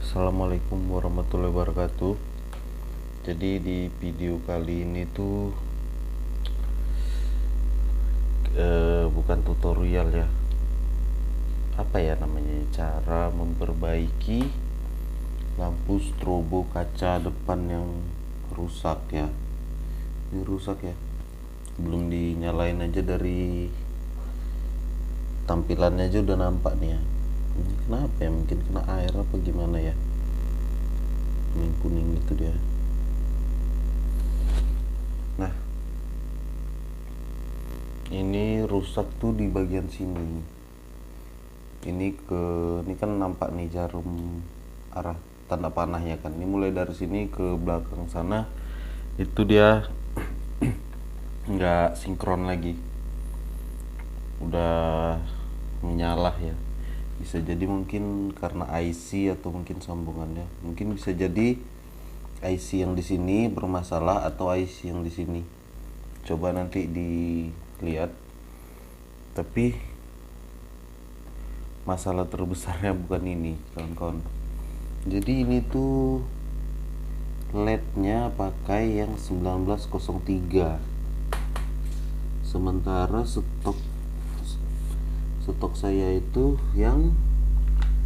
Assalamualaikum warahmatullahi wabarakatuh. Jadi di video kali ini tuh bukan tutorial ya. Apa ya namanya? Cara memperbaiki lampu strobo kaca depan yang rusak ya. Ini rusak ya. Belum dinyalain aja dari tampilannya aja udah nampak nih ya. Ini kenapa ya? Mungkin kena air apa gimana ya? Kuning-kuning itu dia. Nah, ini rusak tuh di bagian sini. Ini kan nampak nih jarum arah tanda panahnya kan. Ini mulai dari sini ke belakang sana itu dia nggak sinkron lagi. Udah menyala ya. Bisa jadi mungkin karena IC atau mungkin sambungannya. Mungkin bisa jadi IC yang di sini bermasalah atau IC yang di sini. Coba nanti dilihat. Tapi masalah terbesarnya bukan ini, kawan-kawan. Jadi ini tuh LED-nya pakai yang 1903. Sementara stok saya itu yang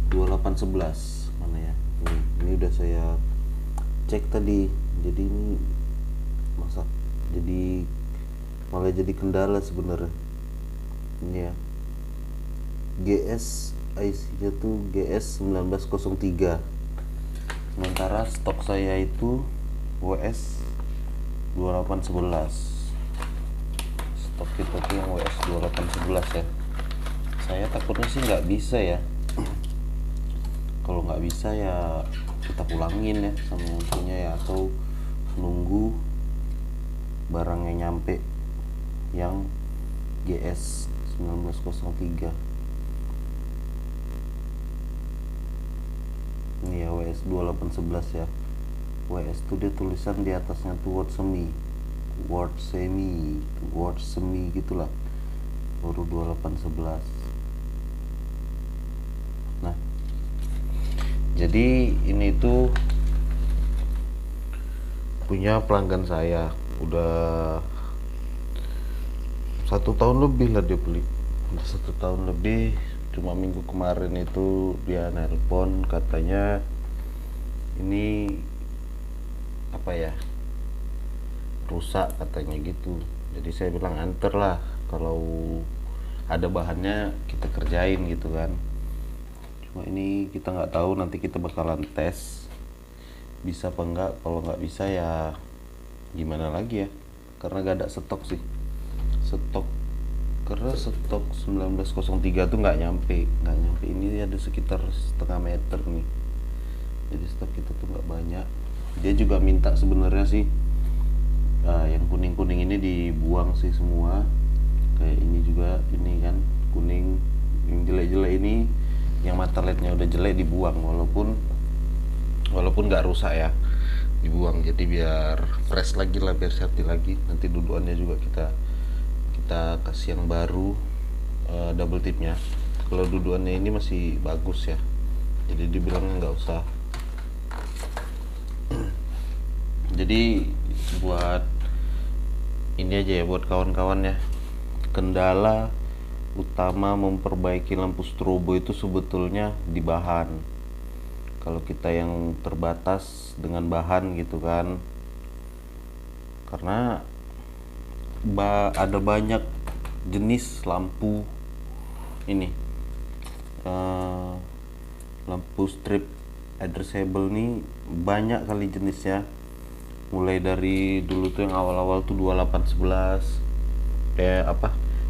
2811. Mana ya? Ini udah saya cek tadi. Jadi ini malah jadi kendala sebenarnya. Ini ya. GS IC-nya tuh GS 1903. Sementara stok saya itu WS 2811. Stok kita tuh yang WS 2811 ya. Saya takutnya sih nggak bisa ya. Kalau nggak bisa ya kita pulangin ya sama yang punya ya, atau nunggu barangnya nyampe yang GS 1903. Ini ya WS 2811 ya. WS tuh dia tulisan di atasnya tuh word semi gitulah, baru 2811. Nah, jadi ini tuh punya pelanggan saya, udah 1 tahun lebih lah dia beli. Udah 1 tahun lebih. Cuma minggu kemarin itu dia nelpon, katanya ini apa ya, rusak katanya gitu. Jadi saya bilang anter lah, kalau ada bahannya kita kerjain gitu kan. Cuma ini kita nggak tahu, nanti kita bakalan tes bisa apa enggak. Kalau nggak bisa ya gimana lagi ya, karena gak ada stok sih. Karena stok 1903 tuh nggak nyampe. Ini ada sekitar setengah meter nih, jadi stok kita tuh nggak banyak. Dia juga minta sebenarnya sih yang kuning ini dibuang sih semua. Kayak ini juga, ini kan kuning yang jelek-jelek ini, yang mata LED-nya udah jelek dibuang, walaupun nggak rusak ya, dibuang. Jadi biar fresh lagi lah, biar safety lagi. Nanti duduannya juga kita kasih yang baru, double tipnya. Kalau duduannya ini masih bagus ya, jadi dibilang nggak usah. Jadi buat ini aja ya, buat kawan-kawan ya, kendala utama memperbaiki lampu strobo itu sebetulnya di bahan. Kalau kita yang terbatas dengan bahan gitu kan, karena ada banyak jenis lampu ini, lampu strip addressable nih banyak kali jenisnya. Mulai dari dulu tuh yang awal-awal tuh 2811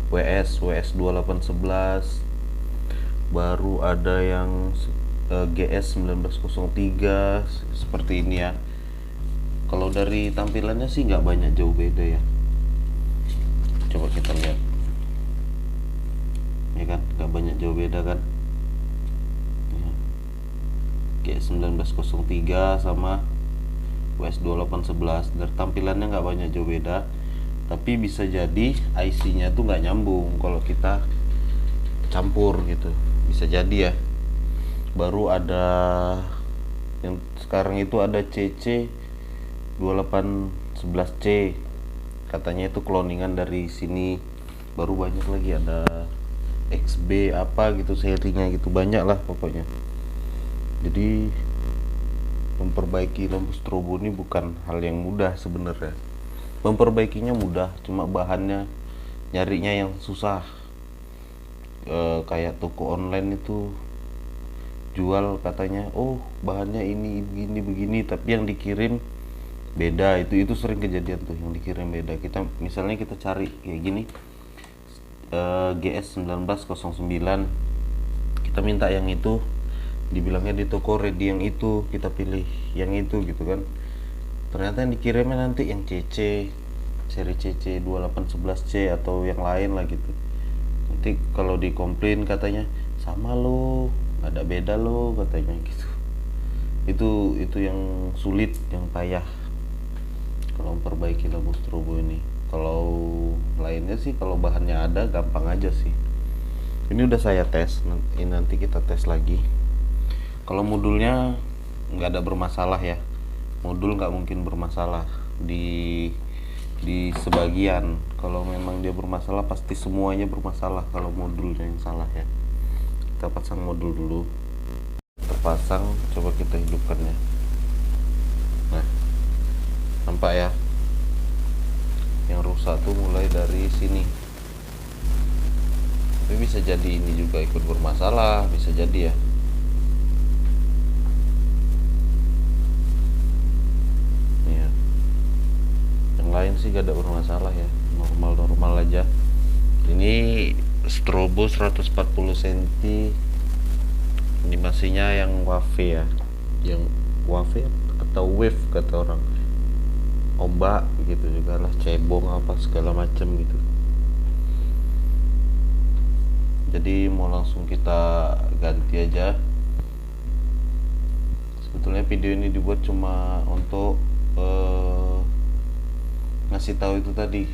WS 2811, baru ada yang GS 1903 seperti ini ya. Kalau dari tampilannya sih nggak banyak jauh beda ya. Coba kita lihat ya kan, nggak banyak jauh beda kan ya. GS 1903 sama WS 2811 dari tampilannya nggak banyak jauh beda. Tapi bisa jadi IC-nya tuh nggak nyambung kalau kita campur gitu, bisa jadi ya. Baru ada Yang sekarang itu ada CC 2811C, katanya itu cloningan dari sini. Baru banyak lagi, ada XB apa gitu serinya gitu, banyak lah pokoknya. Jadi memperbaiki lampu strobo ini bukan hal yang mudah sebenarnya. Memperbaikinya mudah, cuma bahannya nyarinya yang susah. Kayak toko online itu jual katanya, oh bahannya ini begini begini, tapi yang dikirim beda. Itu sering kejadian tuh, yang dikirim beda. Kita misalnya kita cari kayak gini, GS 1909, kita minta yang itu, dibilangnya di toko ready yang itu, kita pilih yang itu gitu kan. Ternyata yang dikirimnya nanti yang CC, seri CC 2811C atau yang lain lah gitu. Nanti kalau dikomplain katanya sama lo, nggak ada beda lo katanya gitu. Itu yang sulit, yang payah kalau memperbaiki lampu strobo ini. Kalau lainnya sih, kalau bahannya ada gampang aja sih. Ini udah saya tes, nanti kita tes lagi. Kalau modulnya nggak ada bermasalah ya, modul nggak mungkin bermasalah di sebagian. Kalau memang dia bermasalah, pasti semuanya bermasalah kalau modulnya yang salah ya. Kita pasang modul dulu, terpasang, coba kita hidupkan ya. Nah, nampak ya, yang rusak tuh mulai dari sini. Tapi bisa jadi ini juga ikut bermasalah, bisa jadi ya. Nih ya. Yang lain sih gak ada bermasalah ya, normal-normal aja. Ini strobo 140 cm, animasinya yang wave ya, yang wave atau wave kata orang, ombak gitu juga lah, cebong apa segala macam gitu. Jadi mau langsung kita ganti aja. Sebetulnya video ini dibuat cuma untuk ngasih tahu itu tadi,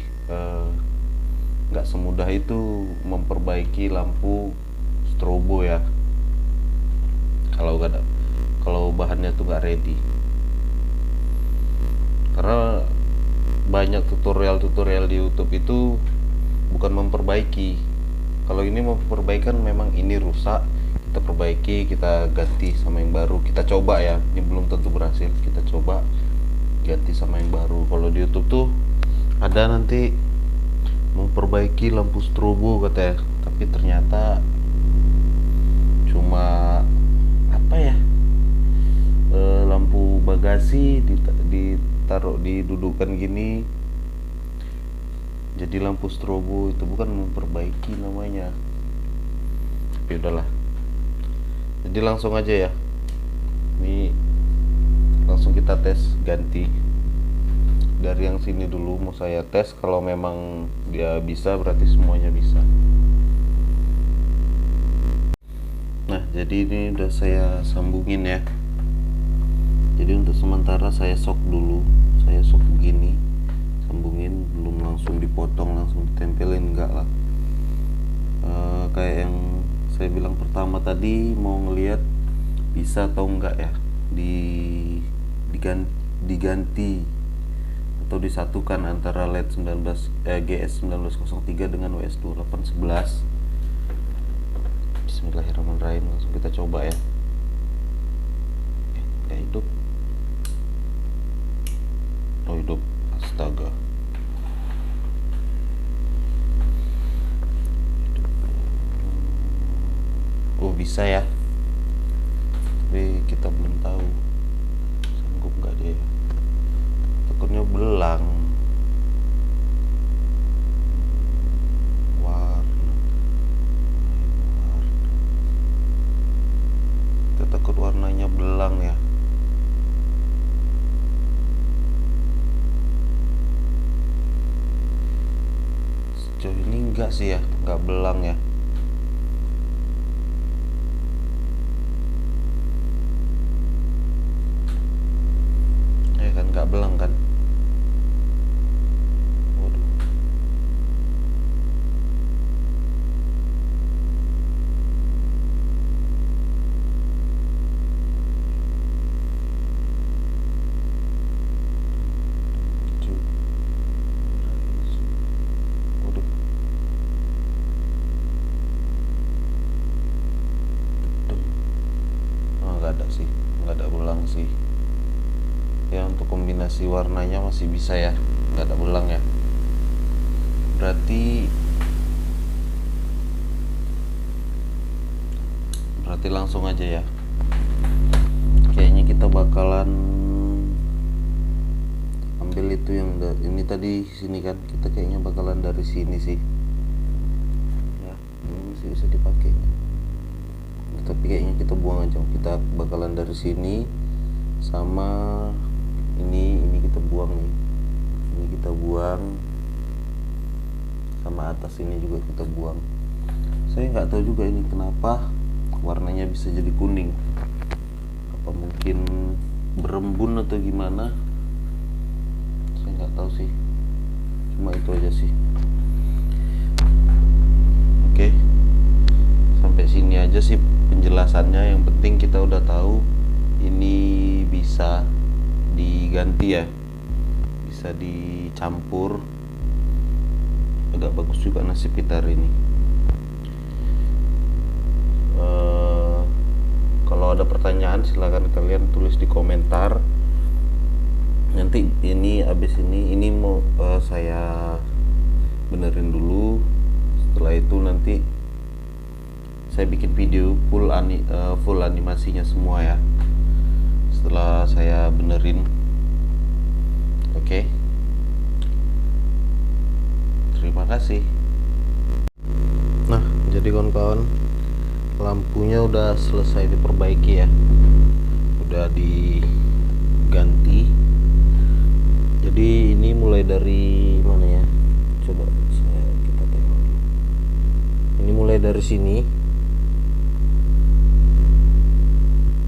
nggak semudah itu memperbaiki lampu strobo ya, kalau bahannya tuh nggak ready. Karena banyak tutorial di YouTube itu bukan memperbaiki. Kalau ini memperbaikan, memang ini rusak, kita perbaiki, kita ganti sama yang baru. Kita coba ya, ini belum tentu berhasil, kita coba ganti sama yang baru. Kalau di YouTube tuh ada nanti memperbaiki lampu strobo katanya, tapi ternyata cuma apa ya, lampu bagasi ditaruh didudukan gini jadi lampu strobo. Itu bukan memperbaiki namanya. Tapi udahlah, jadi langsung aja ya, ini langsung kita tes ganti. Dari yang sini dulu mau saya tes, kalau memang dia bisa berarti semuanya bisa. Nah, jadi ini udah saya sambungin ya. Jadi untuk sementara saya sok dulu, saya sok begini, sambungin, belum langsung dipotong, langsung ditempelin, enggak lah. Kayak yang saya bilang pertama tadi, mau ngelihat bisa atau enggak ya diganti atau disatukan antara LED GS 1903 dengan WS 2811. Bismillahirrahmanirrahim, langsung kita coba ya. Nggak hidup. Oh, hidup. Astaga. Oh, bisa ya, tapi kita belum tahu sanggup nggak dia. Takutnya belang. Warna. Kita takut warnanya belang ya. Sejauh ini enggak sih ya, enggak belang ya. Kan nggak belang kan. Waduh. sih, nggak ada belang sih ya. Untuk kombinasi warnanya masih bisa ya, nggak ada belang ya. Berarti langsung aja ya. Kayaknya kita bakalan ambil itu yang ini tadi sini kan, kita kayaknya bakalan dari sini sih ya. Ini masih bisa dipakai, tapi kayaknya kita buang aja. Kita bakalan dari sini, sama ini kita buang nih, ini kita buang, sama atas ini juga kita buang. Saya nggak tahu juga ini kenapa warnanya bisa jadi kuning, apa mungkin berembun atau gimana, saya nggak tahu sih. Cuma itu aja sih. Oke, sampai sini aja sih penjelasannya. Yang penting kita udah tahu ini bisa diganti ya, bisa dicampur. Agak bagus juga nasib kita hari ini. Kalau ada pertanyaan silahkan kalian tulis di komentar. Nanti ini abis ini mau saya benerin dulu. Setelah itu nanti saya bikin video full animasinya semua ya, setelah saya benerin. Oke. Terima kasih. Nah, jadi kawan-kawan, lampunya udah selesai diperbaiki ya, udah diganti. Jadi ini mulai dari mana ya, coba kita tengok dulu. Ini mulai dari sini,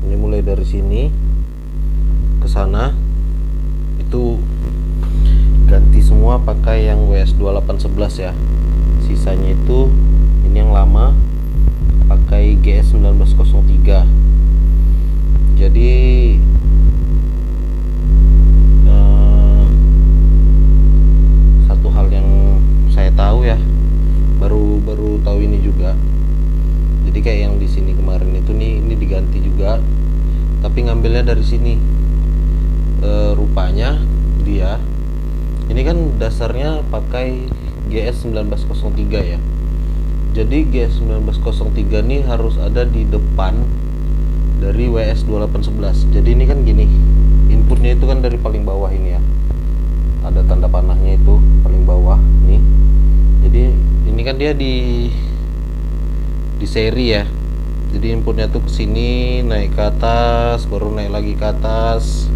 ini mulai dari sini ke sana itu ganti semua pakai yang WS2811 ya. Sisanya itu ini yang lama pakai GS1903. Jadi satu hal yang saya tahu ya, baru tahu ini juga. Jadi kayak yang di sini kemarin itu nih, ini diganti juga, tapi ngambilnya dari sini. Rupanya dia ini kan dasarnya pakai GS1903 ya. Jadi GS1903 ini harus ada di depan dari WS2811. Jadi ini kan gini, inputnya itu kan dari paling bawah ini ya, ada tanda panahnya itu paling bawah nih. Jadi ini kan dia di seri ya. Jadi inputnya tuh ke sini, naik ke atas, baru naik lagi ke atas,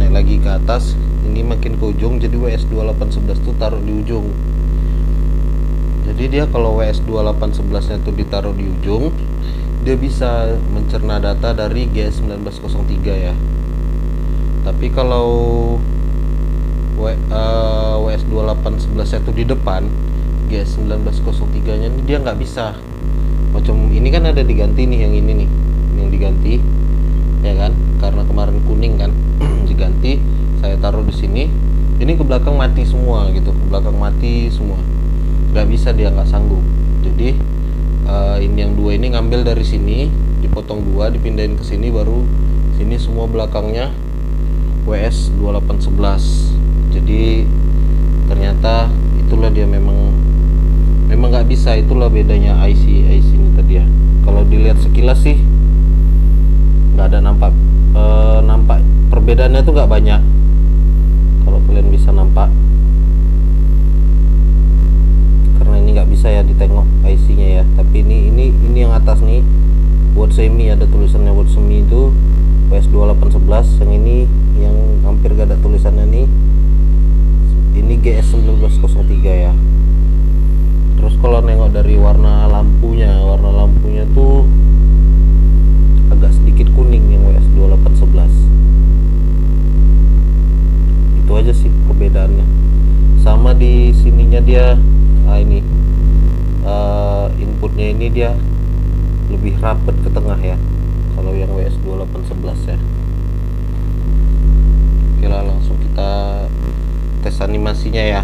naik lagi ke atas. Ini makin ke ujung, jadi WS2811 tuh taruh di ujung. Jadi dia kalau WS2811 nya tuh ditaruh di ujung, dia bisa mencerna data dari GS1903 ya. Tapi kalau WS2811 nya tuh di depan, GS1903 nya ini dia nggak bisa. Macam ini kan ada diganti nih, yang ini nih, yang diganti ya kan, karena kemarin kuning kan diganti. Saya taruh di sini, ini ke belakang mati semua gitu, ke belakang mati semua, nggak bisa, dia nggak sanggup. Jadi ini yang dua ini ngambil dari sini, dipotong dua, dipindahin ke sini, baru sini semua belakangnya WS2811. Jadi ternyata itulah dia, memang nggak bisa. Itulah bedanya IC ini tadi ya. Kalau dilihat sekilas sih nggak ada nampak perbedaannya tuh nggak banyak. Kalau kalian bisa nampak, karena ini nggak bisa ya ditengok IC-nya ya. Tapi ini yang atas nih, word semi, ada tulisannya word semi itu WS2811. Yang ini yang hampir gak ada tulisannya nih, ini GS1903 ya. Terus kalau nengok dari warna lampunya tuh agak sedikit kuning yang WS2811. Itu aja sih perbedaannya. Sama di sininya dia, ini inputnya ini dia lebih rapet ke tengah ya, kalau yang WS2811 ya. Oke lah, langsung kita tes animasinya ya.